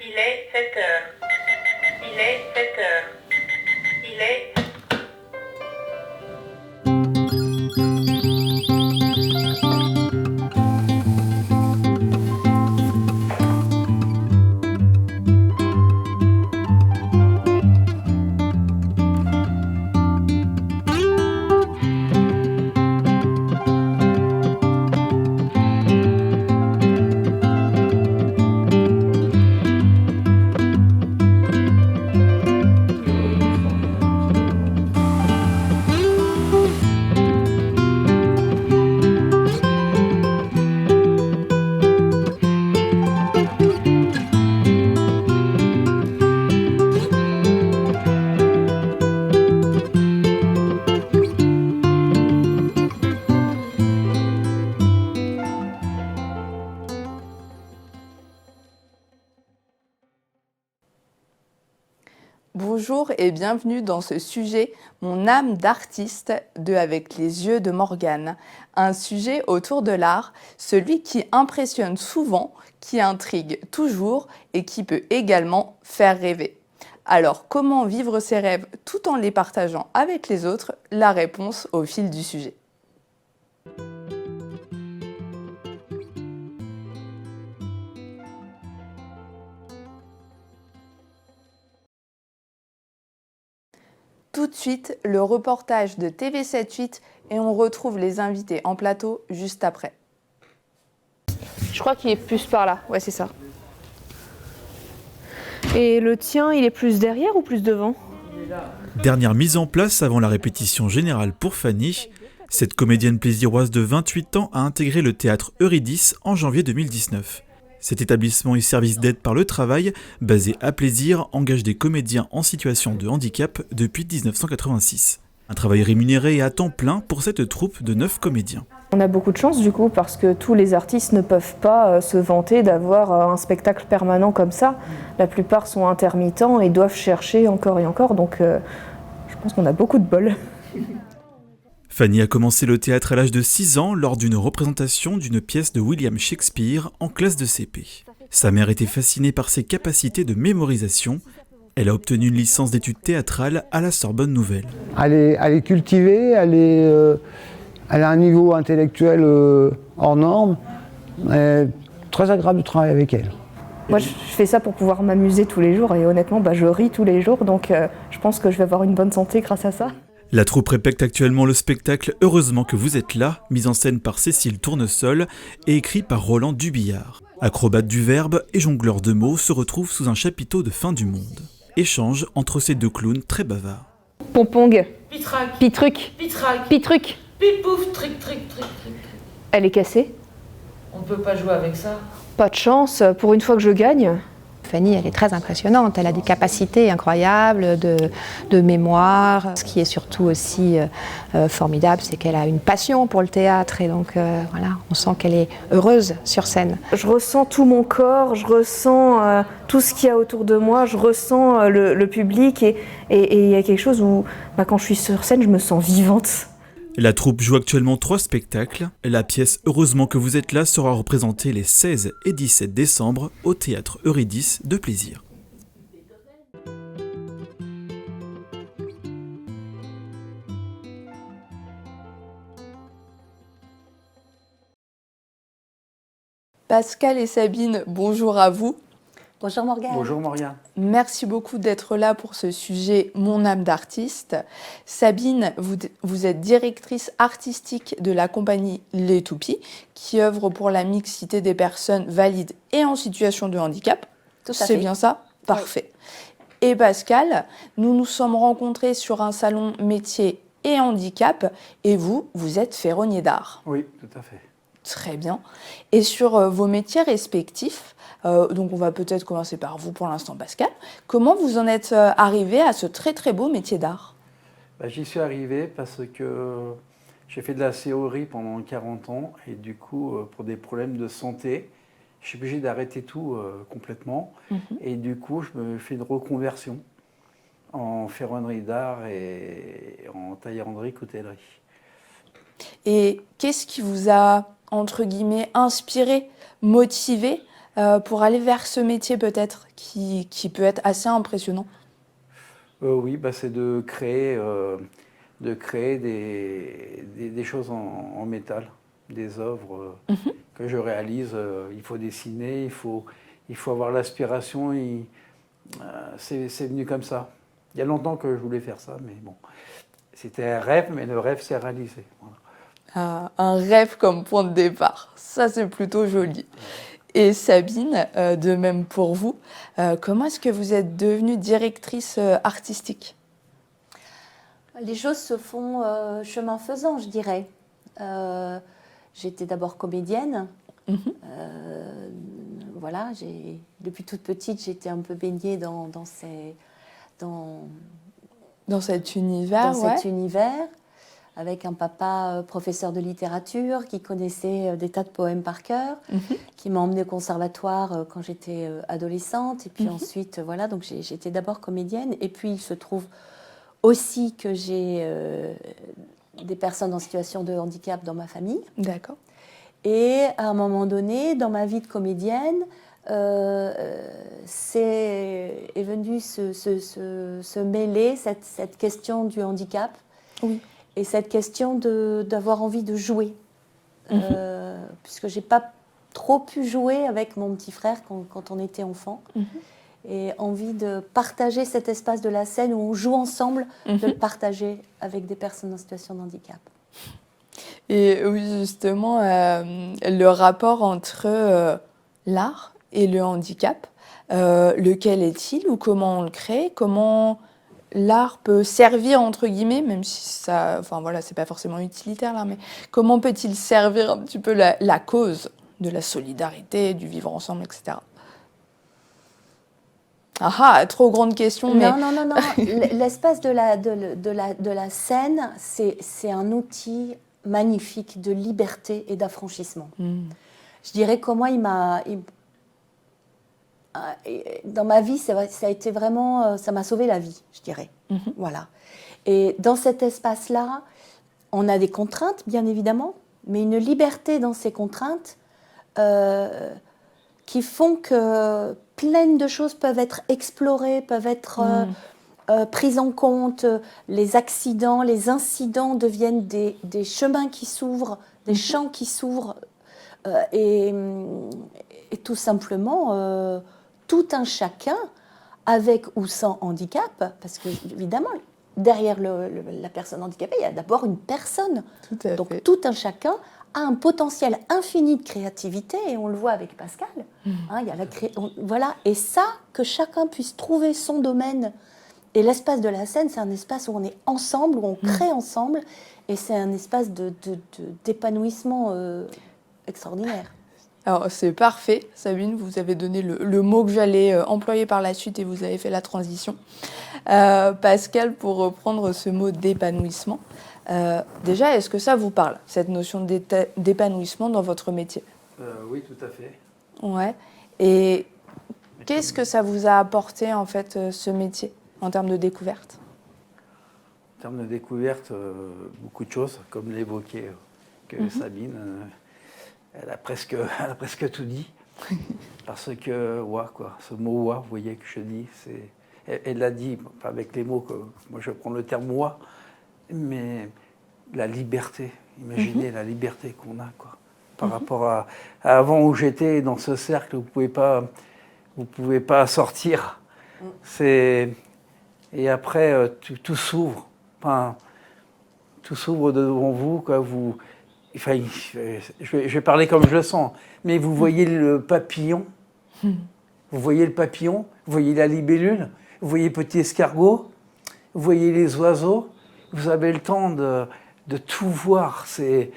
Il est 7 heures. Il est 7 heures. Il est... Bonjour et bienvenue dans ce sujet « Mon âme d'artiste » de Avec les yeux de Morgane. Un sujet autour de l'art, celui qui impressionne souvent, qui intrigue toujours et qui peut également faire rêver. Alors, comment vivre ses rêves tout en les partageant avec les autres? La réponse au fil du sujet. Tout de suite, le reportage de TV78 et on retrouve les invités en plateau juste après. Je crois qu'il est plus par là, ouais c'est ça. Et le tien, il est plus derrière ou plus devant? Dernière mise en place avant la répétition générale pour Fanny, cette comédienne plaisiroise de 28 ans a intégré le théâtre Eurydice en janvier 2019. Cet établissement et service d'aide par le travail, basé à Plaisir, engage des comédiens en situation de handicap depuis 1986. Un travail rémunéré et à temps plein pour cette troupe de 9 comédiens. On a beaucoup de chance du coup parce que tous les artistes ne peuvent pas se vanter d'avoir un spectacle permanent comme ça. La plupart sont intermittents et doivent chercher encore et encore, donc je pense qu'on a beaucoup de bol. Fanny a commencé le théâtre à l'âge de 6 ans lors d'une représentation d'une pièce de William Shakespeare en classe de CP. Sa mère était fascinée par ses capacités de mémorisation. Elle a obtenu une licence d'études théâtrales à la Sorbonne Nouvelle. Elle est cultivée, elle a un niveau intellectuel hors norme. Très agréable de travailler avec elle. Moi je fais ça pour pouvoir m'amuser tous les jours et honnêtement je ris tous les jours, donc je pense que je vais avoir une bonne santé grâce à ça. La troupe répète actuellement le spectacle « Heureusement que vous êtes là », mis en scène par Cécile Tournesol et écrit par Roland Dubillard. Acrobate du verbe et jongleur de mots se retrouvent sous un chapiteau de fin du monde. Échange entre ces deux clowns très bavards. Pompong, Pitrac, pitruc, pitrac, pitruc. pipouf, tric, tric, tric, tric. Elle est cassée? On ne peut pas jouer avec ça. Pas de chance, pour une fois que je gagne. Fanny, elle est très impressionnante, elle a des capacités incroyables de mémoire. Ce qui est surtout aussi formidable, c'est qu'elle a une passion pour le théâtre et donc voilà, on sent qu'elle est heureuse sur scène. Je ressens tout mon corps, je ressens tout ce qu'il y a autour de moi, je ressens le public et il y a quelque chose où quand je suis sur scène, je me sens vivante. La troupe joue actuellement 3 spectacles. La pièce « Heureusement que vous êtes là » sera représentée les 16 et 17 décembre au théâtre Eurydice de Plaisir. Pascal et Sabine, bonjour à vous. Bonjour Morgane. Bonjour Morgane. Merci beaucoup d'être là pour ce sujet « Mon âme d'artiste ». Sabine, vous êtes directrice artistique de la compagnie Les Toupies, qui œuvre pour la mixité des personnes valides et en situation de handicap. Tout à fait. C'est bien ça? Parfait. Oui. Et Pascal, nous nous sommes rencontrés sur un salon métier et handicap, et vous êtes ferronnier d'art. Oui, tout à fait. Très bien. Et sur vos métiers respectifs, donc on va peut-être commencer par vous pour l'instant, Pascal. Comment vous en êtes arrivé à ce très très beau métier d'art? J'y suis arrivé parce que j'ai fait de la théorie pendant 40 ans et du coup, pour des problèmes de santé, je suis obligé d'arrêter tout complètement. Et du coup, je me fais une reconversion en ferronnerie d'art et en taillanderie, coutellerie. Et qu'est-ce qui vous a, entre guillemets, inspiré, motivé pour aller vers ce métier peut-être qui peut être assez impressionnant? Oui, bah, c'est de créer des choses en métal, des œuvres que je réalise. Il faut dessiner, il faut avoir l'aspiration. C'est venu comme ça. Il y a longtemps que je voulais faire ça, mais bon, c'était un rêve, mais le rêve s'est réalisé. Voilà. Un rêve comme point de départ, ça c'est plutôt joli. Et Sabine, de même pour vous, comment est-ce que vous êtes devenue directrice artistique? Les choses se font chemin faisant, je dirais. J'étais d'abord comédienne. Voilà, depuis toute petite, j'étais un peu baignée dans cet univers, cet univers, avec un papa professeur de littérature qui connaissait des tas de poèmes par cœur, qui m'a emmenée au conservatoire quand j'étais adolescente. Et puis ensuite, voilà, donc j'étais d'abord comédienne. Et puis il se trouve aussi que j'ai des personnes en situation de handicap dans ma famille. D'accord. Et à un moment donné, dans ma vie de comédienne, est venue se mêler cette question du handicap et cette question d'avoir envie de jouer. Puisque je n'ai pas trop pu jouer avec mon petit frère quand on était enfant. Et envie de partager cet espace de la scène où on joue ensemble, de le partager avec des personnes en situation de handicap. Et oui, justement, le rapport entre l'art et le handicap, lequel est-il ou comment on le crée? Comment l'art peut servir, entre guillemets, même si ça, enfin voilà, c'est pas forcément utilitaire là, mais comment peut-il servir un petit peu la cause de la solidarité, du vivre ensemble, etc. Ah, trop grande question, mais... Non. L'espace de la scène, c'est un outil magnifique de liberté et d'affranchissement. Je dirais qu'au moins, dans ma vie, ça a été vraiment... Ça m'a sauvé la vie, je dirais. Voilà. Et dans cet espace-là, on a des contraintes, bien évidemment, mais une liberté dans ces contraintes qui font que plein de choses peuvent être explorées, peuvent être prises en compte. Les accidents, les incidents deviennent des chemins qui s'ouvrent, des champs qui s'ouvrent. Et tout simplement, tout un chacun, avec ou sans handicap, parce que évidemment, derrière la personne handicapée, il y a d'abord une personne. Donc tout un chacun a un potentiel infini de créativité, et on le voit avec Pascal. Hein, il y a voilà. Et ça, que chacun puisse trouver son domaine. Et l'espace de la scène, c'est un espace où on est ensemble, où on crée ensemble, et c'est un espace d'épanouissement extraordinaire. Alors c'est parfait, Sabine, vous avez donné le mot que j'allais employer par la suite et vous avez fait la transition. Pascal, pour reprendre ce mot d'épanouissement, déjà, est-ce que ça vous parle, cette notion d'épanouissement dans votre métier? Oui, tout à fait. Ouais. Et qu'est-ce que ça vous a apporté, en fait, ce métier, en termes de découverte? En termes de découverte, beaucoup de choses, comme l'évoquait Sabine. Elle a presque tout dit. Parce que, ce mot « wa », vous voyez que je dis, elle l'a dit, avec les mots que moi je prends le terme « wa », mais la liberté, imaginez la liberté qu'on a, par rapport à avant où j'étais dans ce cercle, vous pouvez pas sortir. Et après tout s'ouvre, tout s'ouvre devant vous, Enfin, je vais parler comme je le sens, mais vous voyez le papillon, vous voyez la libellule, vous voyez petit escargot, vous voyez les oiseaux, vous avez le temps de tout voir. C'est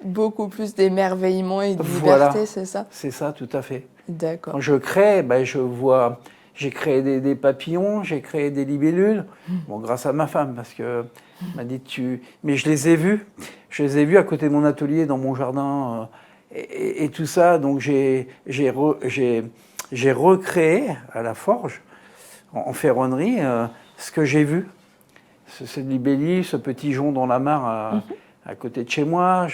beaucoup plus d'émerveillement et de liberté, c'est ça? C'est ça, tout à fait. D'accord. Quand je crée, j'ai créé des papillons, j'ai créé des libellules, grâce à ma femme, parce que m'a dit mais je les ai vus à côté de mon atelier, dans mon jardin, et tout ça. Donc j'ai recréé à la forge, en ferronnerie, ce que j'ai vu. Cette libellule, ce petit jonc dans la mare à côté de chez moi.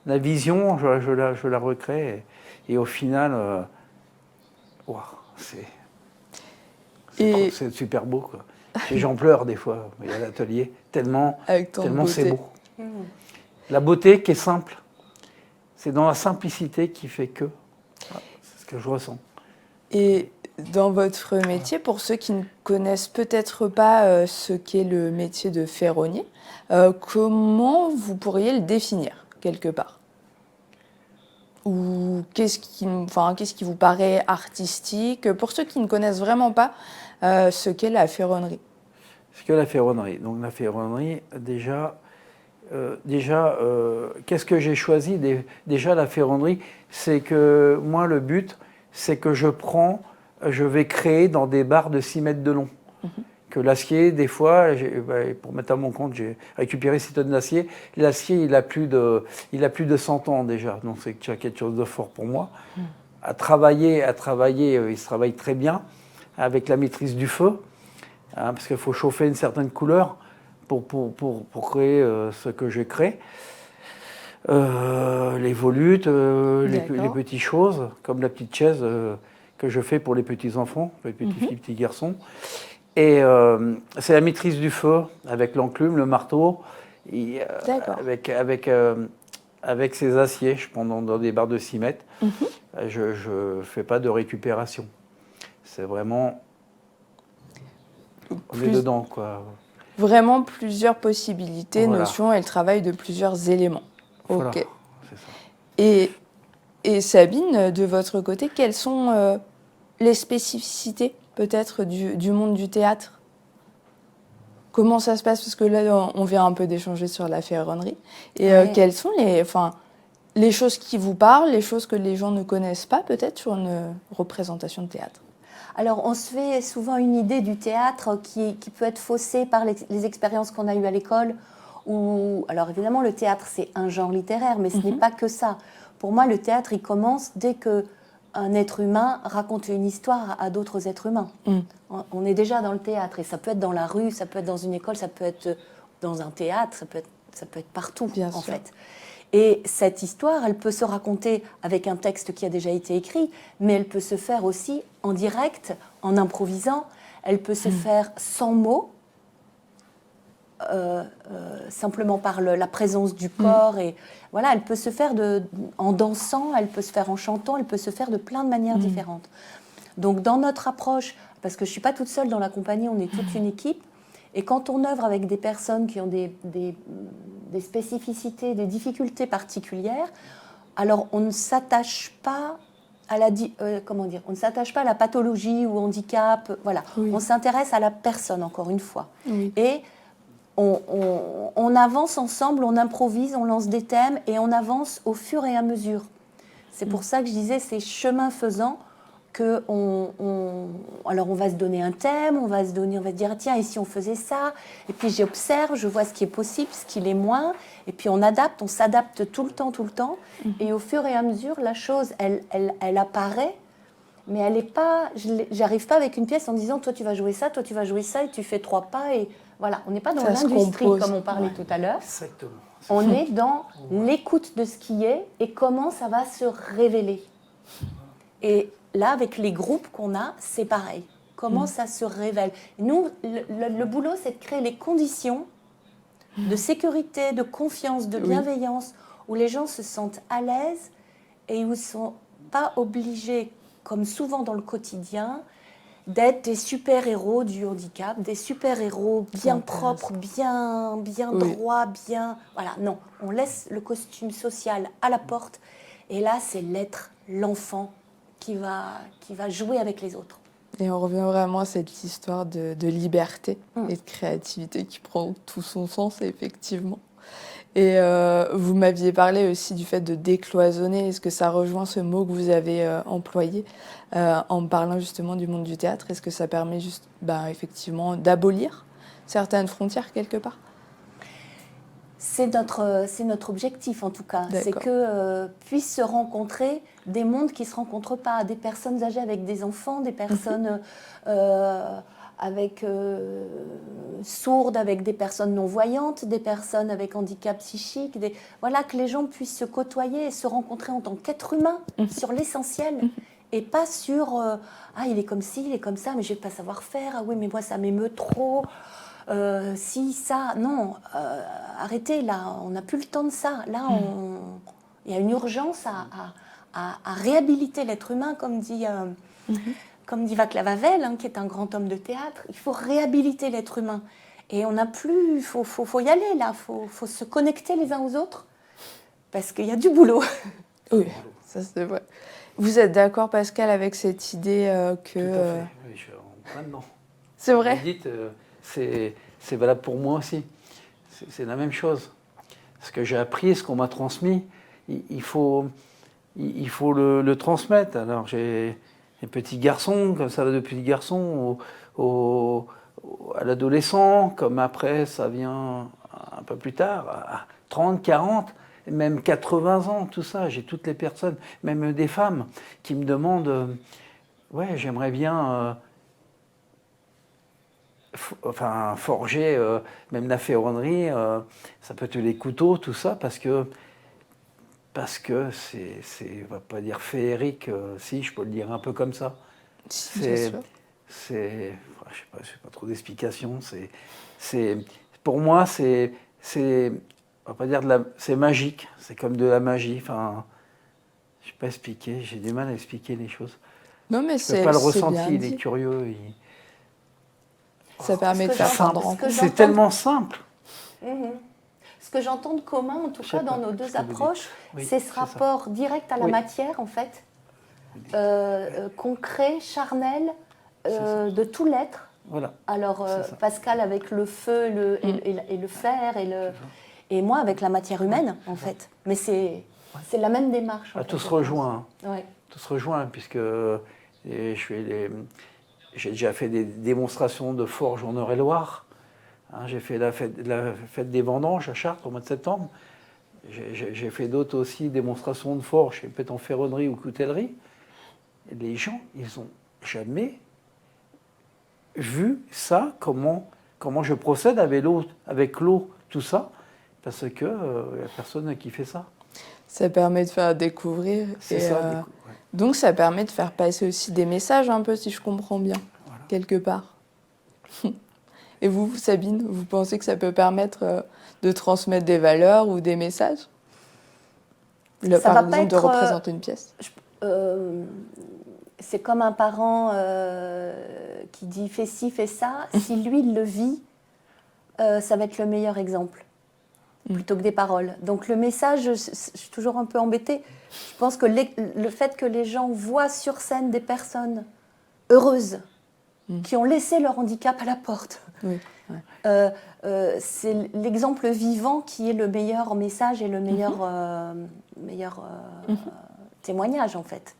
La vision, je la recrée. Et au final, ouah, c'est super beau, quoi. Et j'en pleure des fois, à l'atelier, tellement c'est beau. La beauté qui est simple. C'est dans la simplicité qui fait que. C'est ce que je ressens. Et dans votre métier, pour ceux qui ne connaissent peut-être pas ce qu'est le métier de ferronnier, comment vous pourriez le définir, quelque part? Ou qu'est-ce qui vous paraît artistique? Pour ceux qui ne connaissent vraiment pas ce qu'est la ferronnerie. Ce qu'est la ferronnerie. Donc la ferronnerie, déjà, qu'est-ce que j'ai choisi? Déjà, la ferronnerie, c'est que moi, le but, c'est que je vais créer dans des barres de 6 mètres de long. Que l'acier, des fois, pour mettre à mon compte, j'ai récupéré 6 tonnes d'acier. L'acier, il a plus de 100 ans déjà, donc c'est déjà quelque chose de fort pour moi. À travailler, il se travaille très bien avec la maîtrise du feu, hein, parce qu'il faut chauffer une certaine couleur pour créer ce que je crée. Les volutes, les petites choses, comme la petite chaise que je fais pour les petits enfants, les petites filles, petits garçons. Et c'est la maîtrise du feu avec l'enclume, le marteau, avec ces aciers. Je prends dans des barres de 6 mètres. Je ne fais pas de récupération. C'est vraiment... On est dedans, quoi. Vraiment plusieurs possibilités, Voilà. notions et le travail de plusieurs éléments. Voilà, Ok. c'est ça. Et Sabine, de votre côté, quelles sont les spécificités peut-être du monde du théâtre? Comment ça se passe? Parce que là, on vient un peu d'échanger sur la ferronnerie. Et quelles sont les choses qui vous parlent, les choses que les gens ne connaissent pas peut-être sur une représentation de théâtre? Alors, on se fait souvent une idée du théâtre qui peut être faussée par les expériences qu'on a eues à l'école. Alors, évidemment, le théâtre, c'est un genre littéraire, mais ce n'est pas que ça. Pour moi, le théâtre, il commence dès qu'un être humain raconte une histoire à d'autres êtres humains. On est déjà dans le théâtre, et ça peut être dans la rue, ça peut être dans une école, ça peut être dans un théâtre, ça peut être partout, Bien en sûr. fait. Et cette histoire, elle peut se raconter avec un texte qui a déjà été écrit, mais elle peut se faire aussi en direct, en improvisant. Elle peut se faire sans mots, simplement par la présence du corps. Et voilà, elle peut se faire en dansant, elle peut se faire en chantant, elle peut se faire de plein de manières différentes. Donc dans notre approche, parce que je ne suis pas toute seule dans la compagnie, on est toute une équipe, et quand on œuvre avec des personnes qui ont des spécificités, des difficultés particulières, alors on ne s'attache pas à on ne s'attache pas à la pathologie ou au handicap, voilà. On s'intéresse à la personne, encore une fois. Et on avance ensemble, on improvise, on lance des thèmes et on avance au fur et à mesure. C'est pour ça que je disais, c'est chemin faisant que alors on va se donner un thème, on va dire tiens, et si on faisait ça, et puis j'observe, je vois ce qui est possible, ce qui l'est moins, et puis on s'adapte tout le temps, et au fur et à mesure, la chose, elle apparaît, mais elle est pas, j'arrive pas avec une pièce en disant toi tu vas jouer ça, et tu fais 3 pas, et voilà, on n'est pas dans l'industrie comme on parlait tout à l'heure. Exactement. On est dans l'écoute de ce qui est et comment ça va se révéler. Et là, avec les groupes qu'on a, c'est pareil. Comment ça se révèle? Nous, le boulot, c'est de créer les conditions de sécurité, de confiance, de bienveillance, où les gens se sentent à l'aise et où ils ne sont pas obligés, comme souvent dans le quotidien, d'être des super-héros du handicap, des super-héros bien propres, bien droits, bien... Voilà, non, on laisse le costume social à la porte, et là, c'est l'enfant qui va jouer avec les autres. Et on revient vraiment à cette histoire de liberté et de créativité qui prend tout son sens, effectivement. Et vous m'aviez parlé aussi du fait de décloisonner. Est-ce que ça rejoint ce mot que vous avez employé en parlant justement du monde du théâtre? Est-ce que ça permet effectivement d'abolir certaines frontières quelque part? C'est notre objectif en tout cas, c'est que puissent se rencontrer des mondes qui ne se rencontrent pas, des personnes âgées avec des enfants, des personnes sourdes, avec des personnes non-voyantes, des personnes avec handicap psychique, voilà, que les gens puissent se côtoyer et se rencontrer en tant qu'être humain sur l'essentiel et pas sur ah, il est comme ci, il est comme ça, mais je vais pas savoir faire, ah oui, mais moi ça m'émeut trop, si, ça, non, arrêtez, là, on n'a plus le temps de ça, là, il y a une urgence à réhabiliter l'être humain, comme dit Václav Havel, hein, qui est un grand homme de théâtre. Il faut réhabiliter l'être humain. Et on n'a plus... Il faut y aller, là. Il faut se connecter les uns aux autres. Parce qu'il y a du boulot. Oui, ça c'est vrai. Vous êtes d'accord, Pascal, avec cette idée que... Tout à fait. Oui, je suis en plein dedans. C'est vrai. Vous dites, c'est valable pour moi aussi. C'est la même chose. Ce que j'ai appris, ce qu'on m'a transmis, il faut le transmettre. Alors, j'ai un petit garçon, comme ça va de petit garçon, à l'adolescent, comme après, ça vient un peu plus tard, à 30, 40, même 80 ans, tout ça. J'ai toutes les personnes, même des femmes, qui me demandent ouais, j'aimerais bien forger même la ferronnerie, ça peut être les couteaux, tout ça, parce que c'est, on va pas dire féerique, si, je peux le dire un peu comme ça. Je sais pas trop d'explications. Pour moi, on va pas dire c'est magique. C'est comme de la magie. Enfin, je sais pas expliquer. J'ai du mal à expliquer les choses. Non, mais c'est pas le ressenti. Il est curieux. Ça permet de faire prendre en compte. C'est tellement simple. Ce que j'entends de commun, en tout cas, dans nos deux approches, c'est ce rapport direct à la matière, en fait, concret, charnel, de tout l'être. Voilà. Alors, Pascal avec le feu et le fer, et moi avec la matière humaine, en fait. Mais c'est la même démarche. Tout se rejoint. Ouais. Tout se rejoint, puisque j'ai déjà fait des démonstrations de forge en Eure-et-Loire. J'ai fait la fête des vendanges à Chartres au mois de septembre. J'ai fait d'autres aussi démonstrations de forge, peut-être en ferronnerie ou coutellerie. Et les gens, ils n'ont jamais vu ça, comment je procède avec l'eau, tout ça, parce qu'il n'y a personne qui fait ça. Ça permet de faire découvrir. Donc ça permet de faire passer aussi des messages un peu, si je comprends bien, quelque part. Et vous, Sabine, vous pensez que ça peut permettre de transmettre des valeurs ou des messages ? Par exemple, de représenter une pièce ? C'est comme un parent qui dit « fais ci, fais ça ». Si lui, il le vit, ça va être le meilleur exemple, plutôt que des paroles. Donc le message, je suis toujours un peu embêtée. Je pense que le fait que les gens voient sur scène des personnes heureuses, qui ont laissé leur handicap à la porte. Oui, c'est l'exemple vivant qui est le meilleur message et le meilleur, témoignage, en fait.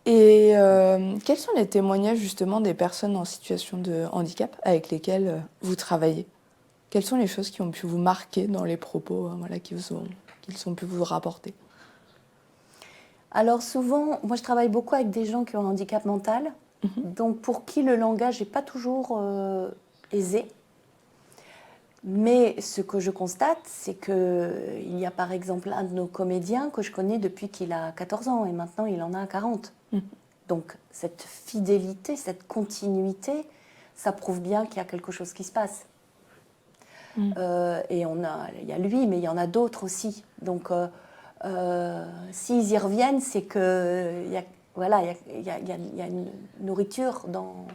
Et quels sont les témoignages, justement, des personnes en situation de handicap avec lesquelles vous travaillez ? Quelles sont les choses qui ont pu vous marquer dans les propos qu'ils ont pu vous rapporter ? Alors souvent, moi je travaille beaucoup avec des gens qui ont un handicap mental, donc pour qui le langage n'est pas toujours aisé. Mais ce que je constate, c'est qu'il y a par exemple un de nos comédiens que je connais depuis qu'il a 14 ans et maintenant il en a 40. Donc cette fidélité, cette continuité, ça prouve bien qu'il y a quelque chose qui se passe. Et il y a lui, mais il y en a d'autres aussi. Donc s'ils y reviennent, c'est qu'il y a une nourriture dans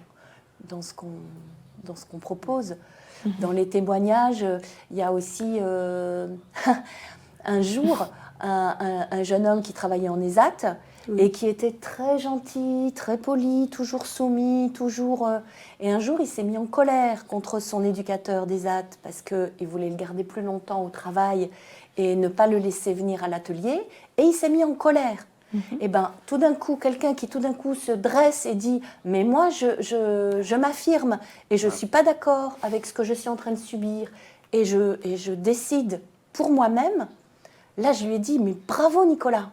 ce qu'on propose. Dans les témoignages, il y a aussi un jour un jeune homme qui travaillait en ESAT et qui était très gentil, très poli, toujours soumis, et un jour, il s'est mis en colère contre son éducateur d'ESAT parce qu'il voulait le garder plus longtemps au travail et ne pas le laisser venir à l'atelier. Et il s'est mis en colère. Et bien, tout d'un coup, quelqu'un qui tout d'un coup se dresse et dit « Mais moi, je m'affirme et je ne suis pas d'accord avec ce que je suis en train de subir et je décide pour moi-même », là, je lui ai dit « Mais bravo, Nicolas !»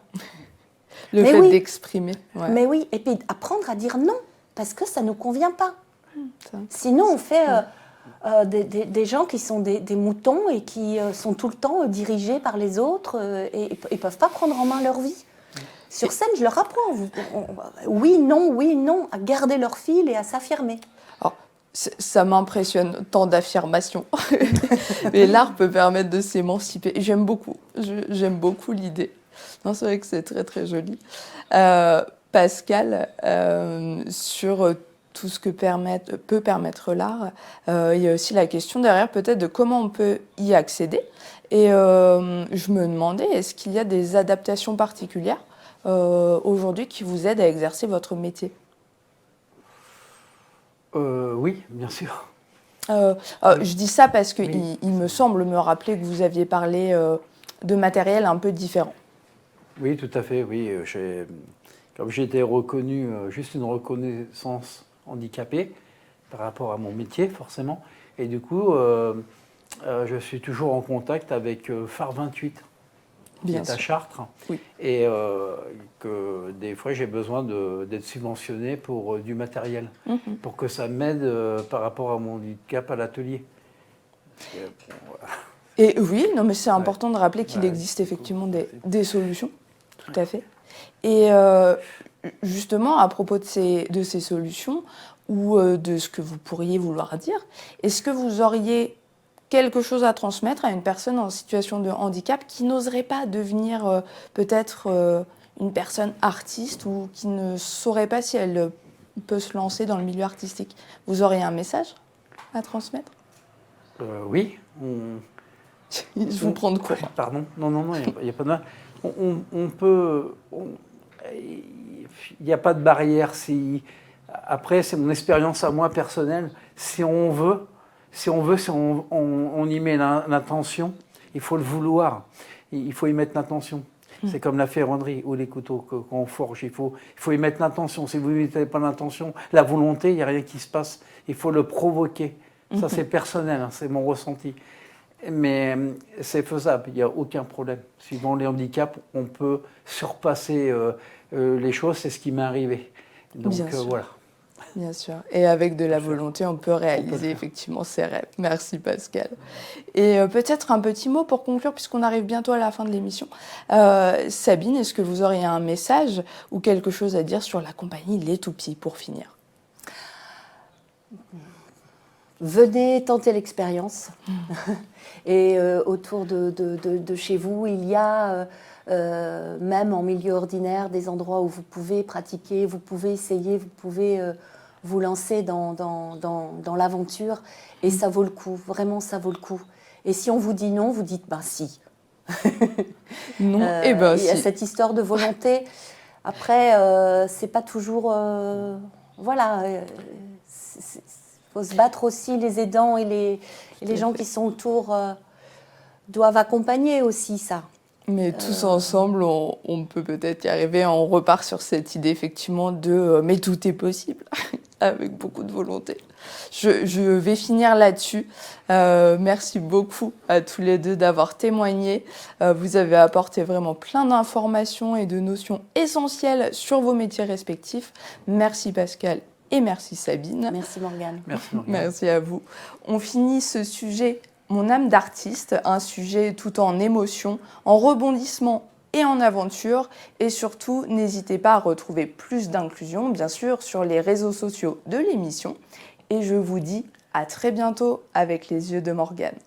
Le fait d'exprimer. Mais oui, et puis apprendre à dire non, parce que ça ne nous convient pas. Sinon, on fait des gens qui sont des moutons et qui sont tout le temps dirigés par les autres et ne peuvent pas prendre en main leur vie. Sur scène, je leur apprends. Oui, non, à garder leur fil et à s'affirmer. Ça m'impressionne, tant d'affirmations. Mais l'art peut permettre de s'émanciper. J'aime beaucoup l'idée. Non, c'est vrai que c'est très, très joli. Pascal, sur tout ce que peut permettre l'art, il y a aussi la question derrière peut-être de comment on peut y accéder. Et je me demandais, est-ce qu'il y a des adaptations particulières aujourd'hui qui vous aident à exercer votre métier ? Oui, bien sûr. Je dis ça parce qu'il me semble me rappeler que vous aviez parlé de matériel un peu différent. Oui, tout à fait, oui. Comme j'ai été reconnu, juste une reconnaissance handicapée par rapport à mon métier, forcément. Et du coup, je suis toujours en contact avec Phare 28, qui est à Chartres. Oui. Et que des fois, j'ai besoin d'être subventionné pour du matériel, pour que ça m'aide par rapport à mon handicap à l'atelier. Et oui, non, mais c'est important de rappeler qu'il existe effectivement des solutions, tout à fait. Et justement, à propos de ces solutions, ou de ce que vous pourriez vouloir dire, est-ce que vous auriez quelque chose à transmettre à une personne en situation de handicap qui n'oserait pas devenir peut-être une personne artiste ou qui ne saurait pas si elle peut se lancer dans le milieu artistique? Vous auriez un message à transmettre? Oui. Je vous prends de court. Pardon, non, il n'y a pas de mal. On peut... Il n'y a pas de barrière. Après, c'est mon expérience à moi personnelle. Si on y met l'intention, il faut le vouloir. Il faut y mettre l'intention. C'est comme la ferronnerie ou les couteaux qu'on forge. Il faut y mettre l'intention. Si vous ne mettez pas l'intention, la volonté, il n'y a rien qui se passe. Il faut le provoquer. Ça, c'est personnel, hein, c'est mon ressenti. Mais c'est faisable, il n'y a aucun problème. Suivant les handicaps, on peut surpasser les choses, c'est ce qui m'est arrivé. Donc voilà. Bien sûr. Et avec de la volonté, on peut réaliser effectivement ses rêves. Merci Pascal. Et peut-être un petit mot pour conclure, puisqu'on arrive bientôt à la fin de l'émission. Sabine, est-ce que vous auriez un message ou quelque chose à dire sur la compagnie Les Toupies pour finir? Venez tenter l'expérience. Et autour de chez vous, il y a, même en milieu ordinaire, des endroits où vous pouvez pratiquer, vous pouvez essayer, vous pouvez vous lancer dans l'aventure. Et ça vaut le coup, vraiment ça vaut le coup. Et si on vous dit non, vous dites ben si. Non, il y a si. cette histoire de volonté. Après, c'est pas toujours... voilà. Il faut se battre aussi, les aidants et les gens qui sont autour doivent accompagner aussi ça. Mais tous ensemble, on peut peut-être y arriver. On repart sur cette idée effectivement de mais tout est possible, avec beaucoup de volonté. Je vais finir là-dessus. Merci beaucoup à tous les deux d'avoir témoigné. Vous avez apporté vraiment plein d'informations et de notions essentielles sur vos métiers respectifs. Merci Pascal. Et merci Sabine. Merci Morgane. Merci à vous. On finit ce sujet, mon âme d'artiste, un sujet tout en émotion, en rebondissement et en aventure. Et surtout, n'hésitez pas à retrouver plus d'inclusion, bien sûr, sur les réseaux sociaux de l'émission. Et je vous dis à très bientôt avec les yeux de Morgane.